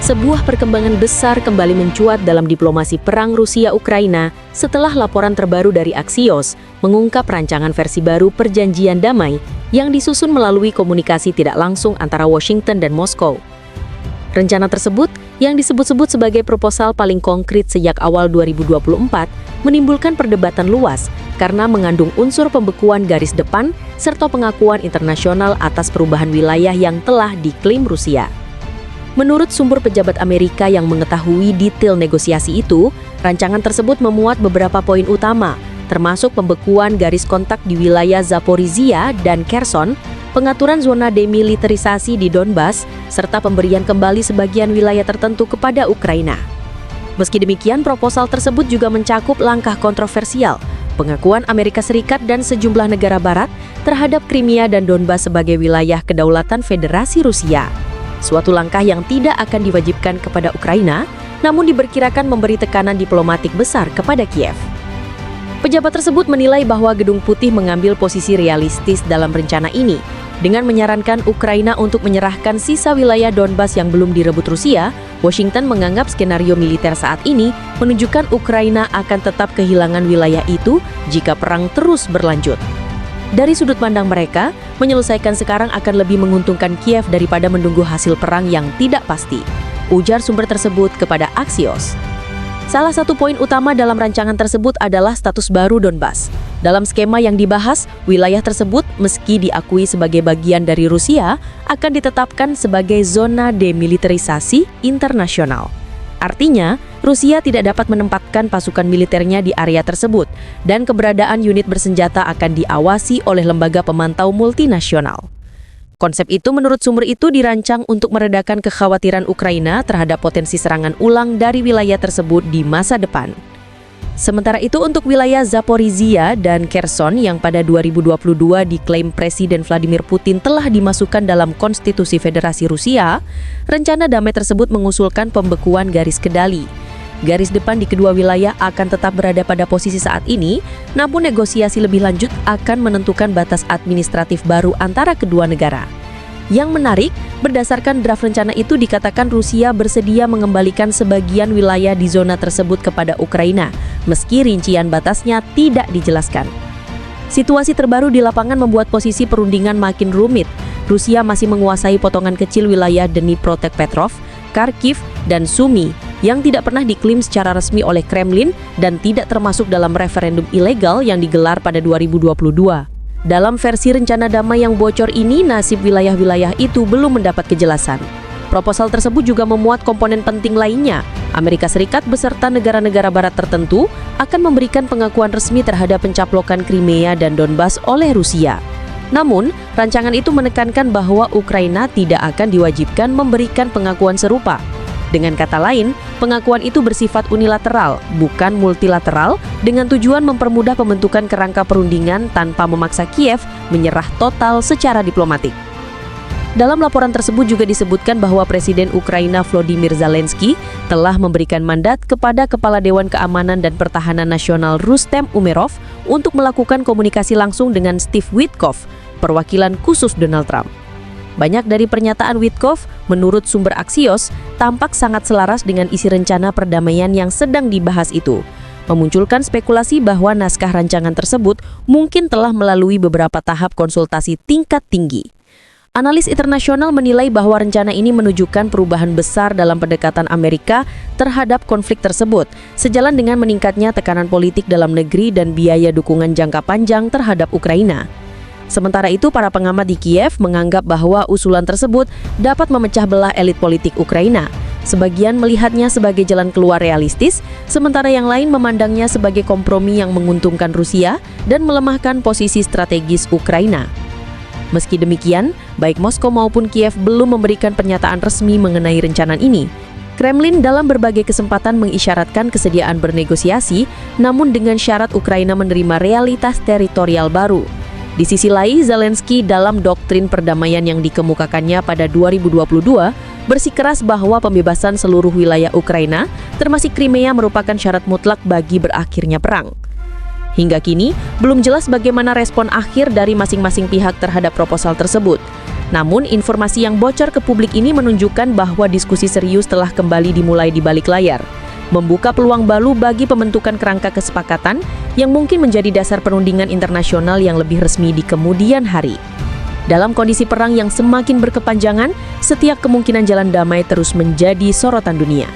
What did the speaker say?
sebuah perkembangan besar kembali mencuat dalam diplomasi perang Rusia-Ukraina setelah laporan terbaru dari Axios mengungkap rancangan versi baru perjanjian damai yang disusun melalui komunikasi tidak langsung antara Washington dan Moskow. Rencana tersebut, yang disebut-sebut sebagai proposal paling konkret sejak awal 2024, menimbulkan perdebatan luas karena mengandung unsur pembekuan garis depan serta pengakuan internasional atas perubahan wilayah yang telah diklaim Rusia. Menurut sumber pejabat Amerika yang mengetahui detail negosiasi itu, rancangan tersebut memuat beberapa poin utama, termasuk pembekuan garis kontak di wilayah Zaporizhia dan Kherson, pengaturan zona demilitarisasi di Donbas, serta pemberian kembali sebagian wilayah tertentu kepada Ukraina. Meski demikian, proposal tersebut juga mencakup langkah kontroversial, pengakuan Amerika Serikat dan sejumlah negara barat terhadap Crimea dan Donbas sebagai wilayah kedaulatan Federasi Rusia. Suatu langkah yang tidak akan diwajibkan kepada Ukraina, namun diperkirakan memberi tekanan diplomatik besar kepada Kiev. Pejabat tersebut menilai bahwa Gedung Putih mengambil posisi realistis dalam rencana ini, dengan menyarankan Ukraina untuk menyerahkan sisa wilayah Donbas yang belum direbut Rusia. Washington menganggap skenario militer saat ini menunjukkan Ukraina akan tetap kehilangan wilayah itu jika perang terus berlanjut. Dari sudut pandang mereka, menyelesaikan sekarang akan lebih menguntungkan Kiev daripada menunggu hasil perang yang tidak pasti, ujar sumber tersebut kepada Axios. Salah satu poin utama dalam rancangan tersebut adalah status baru Donbas. Dalam skema yang dibahas, wilayah tersebut meski diakui sebagai bagian dari Rusia, akan ditetapkan sebagai zona demilitarisasi internasional. Artinya, Rusia tidak dapat menempatkan pasukan militernya di area tersebut, dan keberadaan unit bersenjata akan diawasi oleh lembaga pemantau multinasional. Konsep itu menurut sumber itu dirancang untuk meredakan kekhawatiran Ukraina terhadap potensi serangan ulang dari wilayah tersebut di masa depan. Sementara itu untuk wilayah Zaporizhia dan Kherson yang pada 2022 diklaim Presiden Vladimir Putin telah dimasukkan dalam Konstitusi Federasi Rusia, rencana damai tersebut mengusulkan pembekuan garis kendali. Garis depan di kedua wilayah akan tetap berada pada posisi saat ini, namun negosiasi lebih lanjut akan menentukan batas administratif baru antara kedua negara. Yang menarik, berdasarkan draft rencana itu dikatakan Rusia bersedia mengembalikan sebagian wilayah di zona tersebut kepada Ukraina, meski rincian batasnya tidak dijelaskan. Situasi terbaru di lapangan membuat posisi perundingan makin rumit. Rusia masih menguasai potongan kecil wilayah Dnipropetrovsk, Kharkiv, dan Sumy, yang tidak pernah diklaim secara resmi oleh Kremlin dan tidak termasuk dalam referendum ilegal yang digelar pada 2022. Dalam versi rencana damai yang bocor ini, nasib wilayah-wilayah itu belum mendapat kejelasan. Proposal tersebut juga memuat komponen penting lainnya. Amerika Serikat beserta negara-negara barat tertentu akan memberikan pengakuan resmi terhadap pencaplokan Crimea dan Donbas oleh Rusia. Namun, rancangan itu menekankan bahwa Ukraina tidak akan diwajibkan memberikan pengakuan serupa. Dengan kata lain, pengakuan itu bersifat unilateral, bukan multilateral, dengan tujuan mempermudah pembentukan kerangka perundingan tanpa memaksa Kiev menyerah total secara diplomatik. Dalam laporan tersebut juga disebutkan bahwa Presiden Ukraina Volodymyr Zelensky telah memberikan mandat kepada Kepala Dewan Keamanan dan Pertahanan Nasional Rustem Umerov untuk melakukan komunikasi langsung dengan Steve Witkoff, perwakilan khusus Donald Trump. Banyak dari pernyataan Witkoff, menurut sumber Axios, tampak sangat selaras dengan isi rencana perdamaian yang sedang dibahas itu, memunculkan spekulasi bahwa naskah rancangan tersebut mungkin telah melalui beberapa tahap konsultasi tingkat tinggi. Analis internasional menilai bahwa rencana ini menunjukkan perubahan besar dalam pendekatan Amerika terhadap konflik tersebut, sejalan dengan meningkatnya tekanan politik dalam negeri dan biaya dukungan jangka panjang terhadap Ukraina. Sementara itu, para pengamat di Kiev menganggap bahwa usulan tersebut dapat memecah belah elit politik Ukraina. Sebagian melihatnya sebagai jalan keluar realistis, sementara yang lain memandangnya sebagai kompromi yang menguntungkan Rusia dan melemahkan posisi strategis Ukraina. Meski demikian, baik Moskow maupun Kiev belum memberikan pernyataan resmi mengenai rencana ini. Kremlin dalam berbagai kesempatan mengisyaratkan kesediaan bernegosiasi, namun dengan syarat Ukraina menerima realitas teritorial baru. Di sisi lain, Zelensky dalam doktrin perdamaian yang dikemukakannya pada 2022 bersikeras bahwa pembebasan seluruh wilayah Ukraina, termasuk Crimea, merupakan syarat mutlak bagi berakhirnya perang. Hingga kini, belum jelas bagaimana respon akhir dari masing-masing pihak terhadap proposal tersebut. Namun, informasi yang bocor ke publik ini menunjukkan bahwa diskusi serius telah kembali dimulai di balik layar, membuka peluang baru bagi pembentukan kerangka kesepakatan yang mungkin menjadi dasar perundingan internasional yang lebih resmi di kemudian hari. Dalam kondisi perang yang semakin berkepanjangan, setiap kemungkinan jalan damai terus menjadi sorotan dunia.